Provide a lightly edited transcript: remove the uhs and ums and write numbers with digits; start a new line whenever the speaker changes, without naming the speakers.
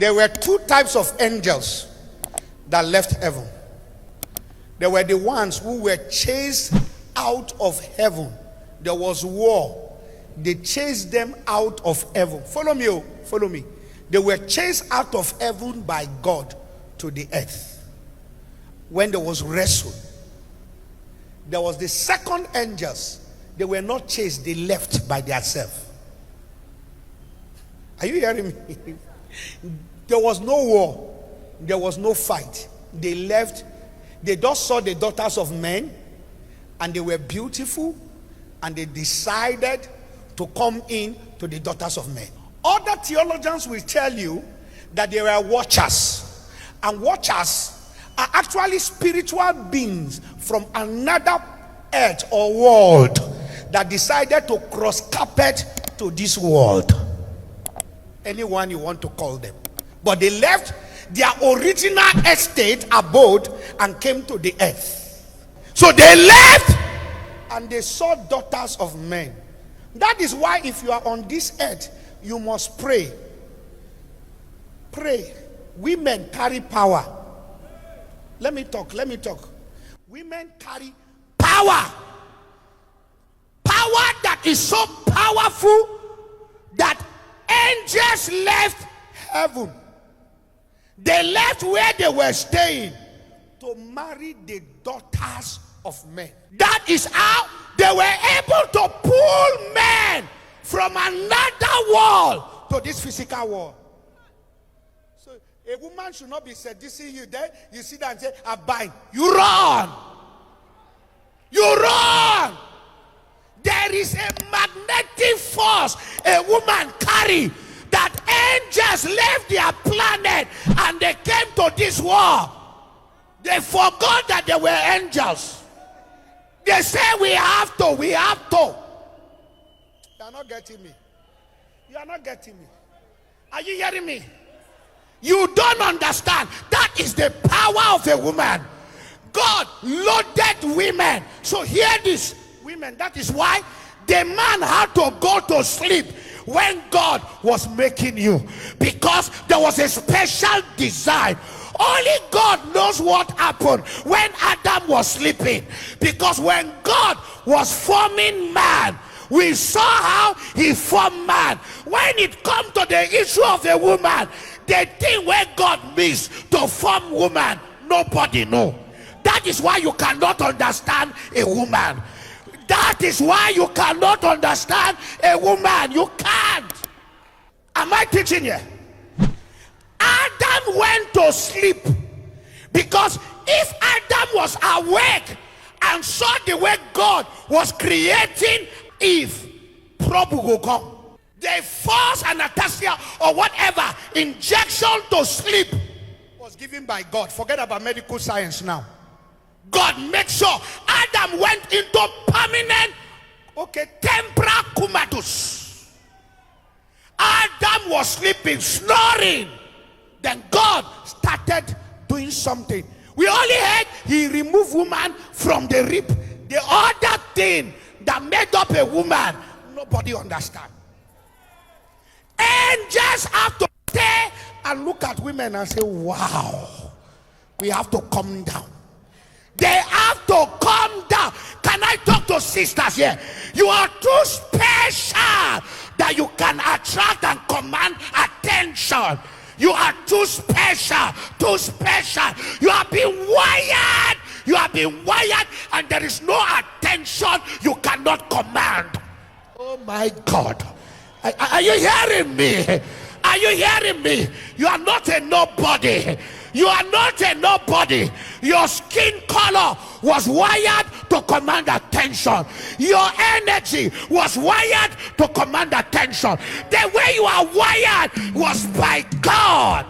there were two types of angels that left heaven. There were the ones who were chased out of heaven. There was war. They chased them out of heaven. Follow me, oh, follow me. They were chased out of heaven by God to the earth. When there was wrestle. There was the second angels. They were not chased, they left by themselves. Are you hearing me? There was no war. There was no fight. They left. They just saw the daughters of men, and they were beautiful, and they decided to come in to the daughters of men. Other theologians will tell you that they were watchers, and watchers are actually spiritual beings from another earth or world that decided to cross carpet to this world. Anyone you want to call them. But they left their original estate, abode, and came to the earth. So they left and they saw daughters of men. That is why if you are on this earth, you must pray. Pray. Women carry power. Let me talk. Women carry power. Power that is so powerful that angels left heaven. They left where they were staying to marry the daughters of men. That is how they were able to pull men from another world to this physical world. So a woman should not be seducing you there. You sit there and say, I bind. You run. You run. There is a magnetic force a woman carry that angels left their planet and they came to this world. They forgot that they were angels. They say we have to. You are not getting me. You are not getting me. Are you hearing me? You don't understand. That is the power of a woman. God loaded women. So hear this. Women, that is why the man had to go to sleep when God was making you, because there was a special design. Only God knows what happened when Adam was sleeping, because when God was forming man, we saw how he formed man. When it comes to the issue of a woman, the thing where God means to form woman, nobody know. That is why you cannot understand a woman. That is why you cannot understand a woman. You can't. Am I teaching you? Adam went to sleep, because if Adam was awake and saw the way God was creating Eve, trouble will come. The force anesthesia or whatever injection to sleep was given by God. Forget about medical science now. God makes sure Adam went into permanent, temporal comatose. Adam was sleeping, snoring. Then God started doing something. We only heard he removed woman from the rib. The other thing that made up a woman, nobody understand. Angels have to stay and look at women and say, wow, we have to come down. They have to come down. Can I talk to sisters here? You are too special that you can attract and command attention. You are too special, too special. You have been wired. You have been wired, and there is no attention you cannot command. Oh my God. Are you hearing me? Are you hearing me? You are not a nobody. You are not a nobody. Your skin color was wired to command attention. Your energy was wired to command attention. The way you are wired was by God.